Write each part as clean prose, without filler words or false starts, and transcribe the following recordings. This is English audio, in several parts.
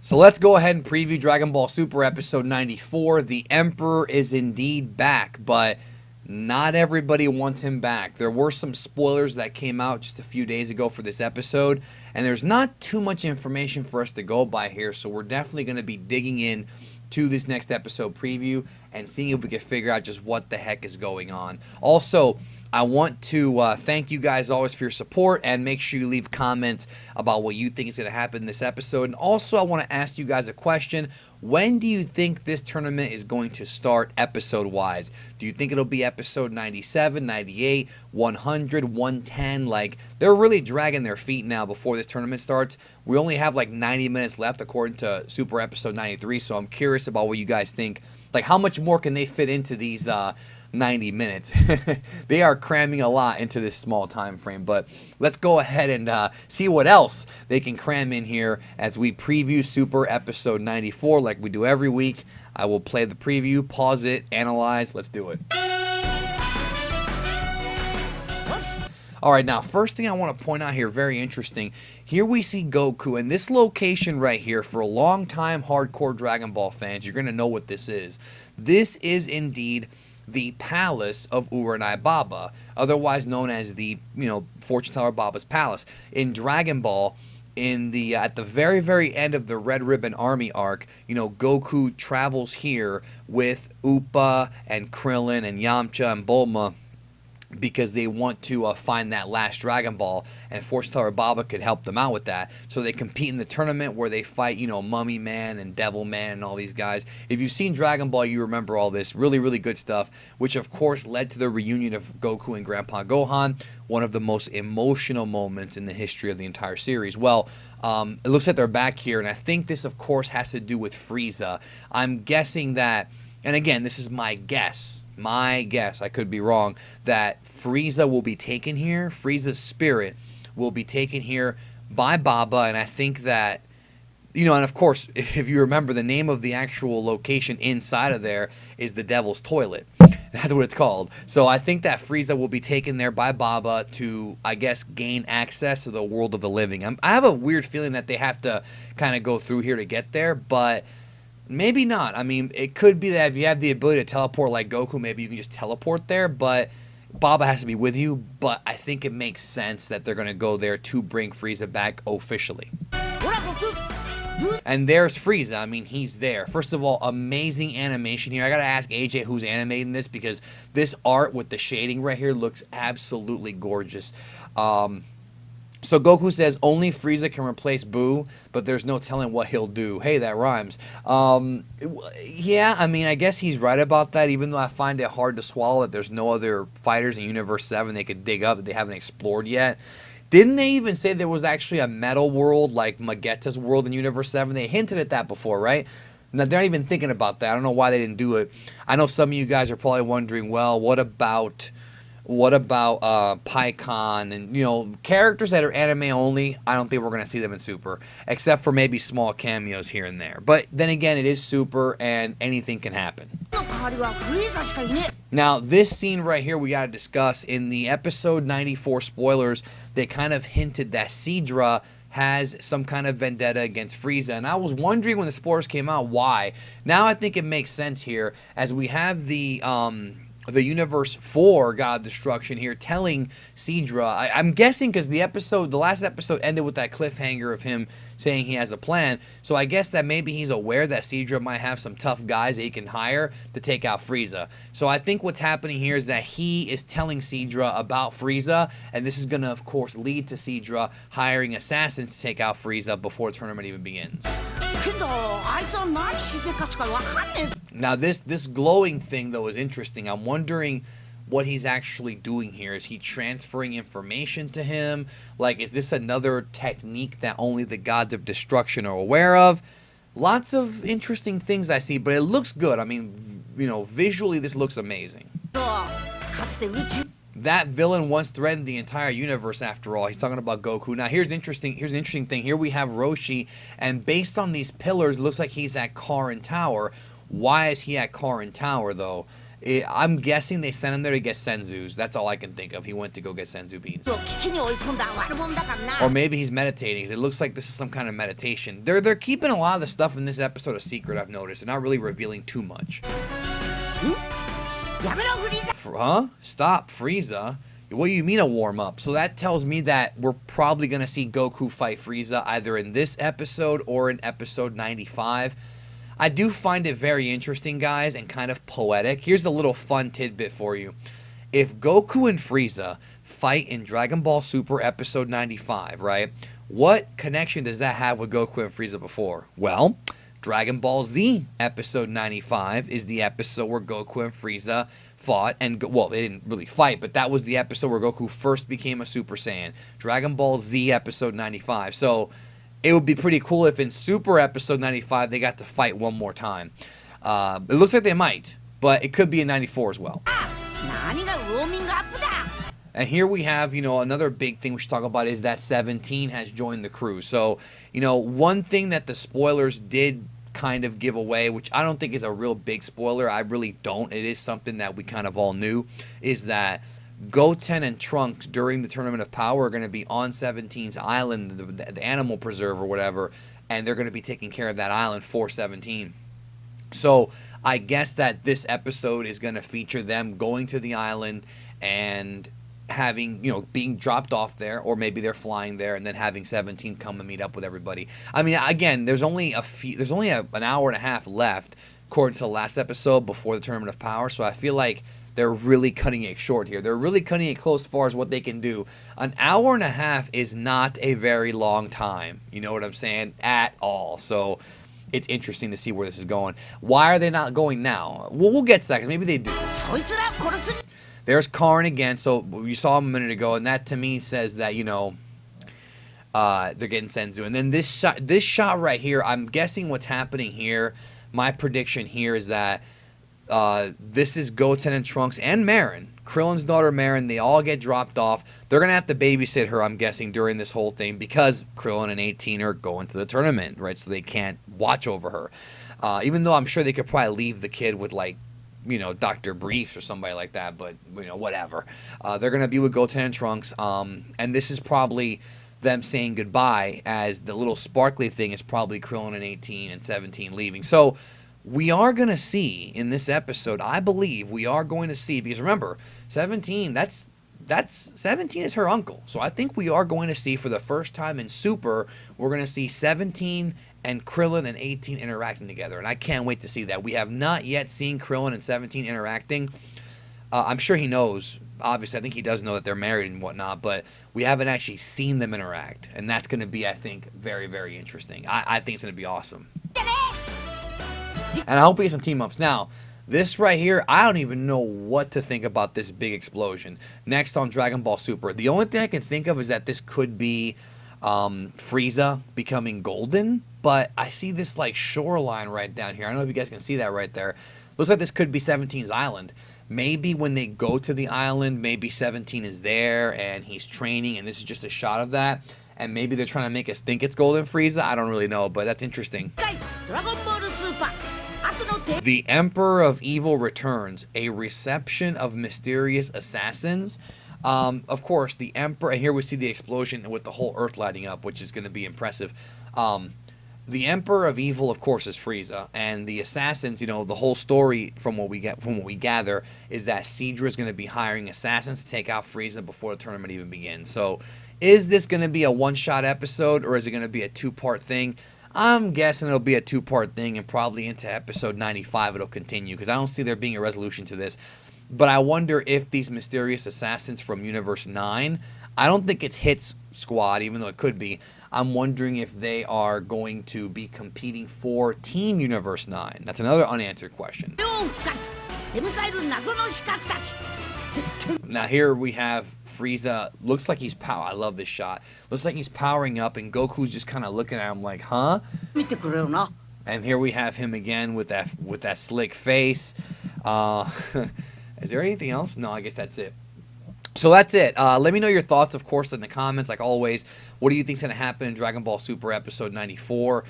So let's go ahead and preview Dragon Ball Super episode 94. The Emperor is indeed back, but not everybody wants him back. There were some spoilers that came out just a few days ago for this episode, and there's not too much information for us to go by here, so we're definitely going to be digging in to this next episode preview and seeing if we can figure out just what the heck is going on. Also, I want to thank you guys always for your support, and make sure you leave comments about what you think is going to happen in this episode. And also, I want to ask you guys a question. When do you think this tournament is going to start episode-wise? Do you think it'll be episode 97, 98, 100, 110? Like, they're really dragging their feet now before this tournament starts. We only have like 90 minutes left according to Super episode 93, so I'm curious about what you guys think. Like, how much more can they fit into these 90 minutes? They are cramming a lot into this small time frame, but let's go ahead and see what else they can cram in here as we preview Super episode 94 like we do every week. I will play the preview, pause it, analyze. Let's do it. Alright, now first thing I want to point out here, very interesting. Here we see Goku, and this location right here, for a long time hardcore Dragon Ball fans, you're going to know what this is. This is indeed the palace of Uranai Baba, otherwise known as the, Fortune Teller Baba's palace. In Dragon Ball, in the at the very end of the Red Ribbon Army arc, Goku travels here with Appa and Krillin and Yamcha and Bulma, because they want to find that last Dragon Ball, and Fortune Teller Baba could help them out with that. So they compete in the tournament where they fight, Mummy Man and Devil Man and all these guys. If you've seen Dragon Ball, you remember all this. Really, really good stuff, which of course led to the reunion of Goku and Grandpa Gohan, one of the most emotional moments in the history of the entire series. Well, it looks like they're back here, and I think this, of course, has to do with Frieza. I'm guessing that, and again, this is my guess, I could be wrong, that Frieza will be taken here. Frieza's spirit will be taken here by Baba, and I think that, and of course, if you remember, the name of the actual location inside of there is the Devil's Toilet. That's what it's called. So I think that Frieza will be taken there by Baba to, I guess, gain access to the world of the living. I have a weird feeling that they have to kind of go through here to get there, but maybe not. I mean, it could be that if you have the ability to teleport like Goku, maybe you can just teleport there, but Baba has to be with you. But I think it makes sense that they're going to go there to bring Frieza back officially. And there's Frieza. I mean, he's there. First of all, amazing animation here. I got to ask AJ who's animating this, because this art with the shading right here looks absolutely gorgeous. So Goku says only Frieza can replace Buu, but there's no telling what he'll do. Hey, that rhymes. Yeah, I mean, I guess he's right about that, even though I find it hard to swallow that there's no other fighters in Universe 7 they could dig up that they haven't explored yet. Didn't they even say there was actually a metal world like Mageta's world in Universe 7? They hinted at that before, right? Now, they're not even thinking about that. I don't know why they didn't do it. I know some of you guys are probably wondering, well, what about Pycon and, characters that are anime only? I don't think we're going to see them in Super, except for maybe small cameos here and there. But then again, it is Super, and anything can happen. Now, this scene right here we got to discuss. In the episode 94 spoilers, they kind of hinted that Sidra has some kind of vendetta against Frieza, and I was wondering when the spoilers came out why. Now I think it makes sense here, as we have the Universe 4 God of Destruction here telling Sidra. I'm guessing because the last episode ended with that cliffhanger of him saying he has a plan. So I guess that maybe he's aware that Sidra might have some tough guys that he can hire to take out Frieza. So I think what's happening here is that he is telling Sidra about Frieza, and this is going to, of course, lead to Sidra hiring assassins to take out Frieza before the tournament even begins. Now this glowing thing though is interesting. I'm wondering what he's actually doing here. Is he transferring information to him? Like, is this another technique that only the gods of destruction are aware of? Lots of interesting things I see, but it looks good. I mean, visually this looks amazing. That villain once threatened the entire universe, after all. He's talking about Goku. Now, here's an interesting thing. Here we have Roshi, and based on these pillars, it looks like he's at Karin Tower. Why is he at Karin Tower, though? I'm guessing they sent him there to get senzus. That's all I can think of. He went to go get senzu beans. Or maybe he's meditating, 'cause it looks like this is some kind of meditation. They're keeping a lot of the stuff in this episode a secret, I've noticed. They're not really revealing too much. Huh? Stop, Frieza. What do you mean a warm-up? So that tells me that we're probably going to see Goku fight Frieza either in this episode or in episode 95. I do find it very interesting, guys, and kind of poetic. Here's a little fun tidbit for you. If Goku and Frieza fight in Dragon Ball Super episode 95, right? What connection does that have with Goku and Frieza before? Well, Dragon Ball Z episode 95 is the episode where Goku and Frieza fought, and well, they didn't really fight, but that was the episode where Goku first became a Super Saiyan. Dragon Ball Z episode 95. So it would be pretty cool if in Super episode 95 they got to fight one more time. It looks like they might, but it could be in 94 as well. And here we have, another big thing we should talk about is that 17 has joined the crew. So, one thing that the spoilers did kind of give away, which I don't think is a real big spoiler, I really don't, it is something that we kind of all knew, is that Goten and Trunks during the Tournament of Power are going to be on 17's island, the animal preserve or whatever, and they're going to be taking care of that island for 17. So I guess that this episode is going to feature them going to the island and having, being dropped off there, or maybe they're flying there and then having 17 come and meet up with everybody. I mean, again, there's only an hour and a half left according to the last episode before the Tournament of Power, so I feel like they're really cutting it short here. They're really cutting it close as far as what they can do. An hour and a half is not a very long time, you know what I'm saying, at all. So it's interesting to see where this is going. Why are they not going now? Well, we'll get to that, because maybe they do. There's Karn again, so you saw him a minute ago, and that to me says that, they're getting Senzu. And then this shot right here, I'm guessing what's happening here, my prediction here is that this is Goten and Trunks and Marin. Krillin's daughter Marin, they all get dropped off. They're going to have to babysit her, I'm guessing, during this whole thing, because Krillin and 18 are going to the tournament, right? So they can't watch over her. Even though I'm sure they could probably leave the kid with, like, Dr. Briefs or somebody like that, but, whatever. They're going to be with Goten and Trunks, and this is probably them saying goodbye, as the little sparkly thing is probably Krillin and 18 and 17 leaving. So we are going to see in this episode, I believe we are going to see, because remember, 17, 17 is her uncle. So I think we are going to see, for the first time in Super, we're going to see 17 and Krillin and 18 interacting together, and I can't wait to see that. We have not yet seen Krillin and 17 interacting. I'm sure he knows. Obviously, I think he does know that they're married and whatnot, but we haven't actually seen them interact, and that's going to be, I think, very, very interesting. I think it's going to be awesome. And I hope we get some team-ups. Now, this right here, I don't even know what to think about this big explosion. Next on Dragon Ball Super, the only thing I can think of is that this could be Frieza becoming golden, but I see this like shoreline right down here. I don't know if you guys can see that right there. Looks like this could be 17's island. Maybe when they go to the island, maybe 17 is there and he's training, and this is just a shot of that. And maybe they're trying to make us think it's Golden Frieza. I don't really know, but that's interesting. The Emperor of Evil returns. A reception of mysterious assassins. Of course, the Emperor, and here we see the explosion with the whole Earth lighting up, which is going to be impressive. The Emperor of Evil, of course, is Frieza, and the assassins, the whole story from what we gather is that Sidra is going to be hiring assassins to take out Frieza before the tournament even begins. So, is this going to be a one-shot episode, or is it going to be a two-part thing? I'm guessing it'll be a two-part thing, and probably into episode 95 it'll continue, because I don't see there being a resolution to this. But I wonder if these mysterious assassins from Universe 9, I don't think it's Hit's squad, even though it could be. I'm wondering if they are going to be competing for Team Universe 9. That's another unanswered question. Now here we have Frieza. Looks like he's I love this shot. Looks like he's powering up, and Goku's just kind of looking at him like, huh? And here we have him again with that slick face. Is there anything else? No, I guess that's it. So that's it. Let me know your thoughts, of course, in the comments. Like always, what do you think's going to happen in Dragon Ball Super Episode 94?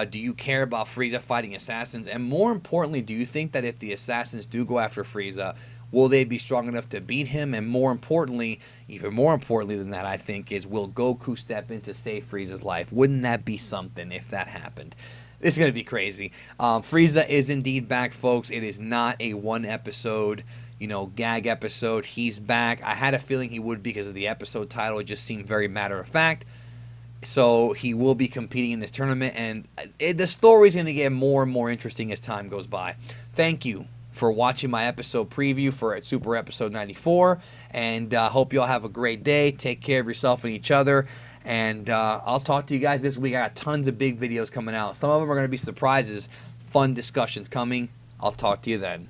Do you care about Frieza fighting assassins? And more importantly, do you think that if the assassins do go after Frieza, will they be strong enough to beat him? And more importantly, even more importantly than that, I think, is will Goku step in to save Frieza's life? Wouldn't that be something if that happened? It's going to be crazy. Frieza is indeed back, folks. It is not a one episode, gag episode. He's back. I had a feeling he would because of the episode title. It just seemed very matter of fact. So he will be competing in this tournament, and the story's going to get more and more interesting as time goes by. Thank you for watching my episode preview for Super Episode 94, and hope you all have a great day. Take care of yourself and each other, and I'll talk to you guys this week. I got tons of big videos coming out. Some of them are going to be surprises, fun discussions coming. I'll talk to you then.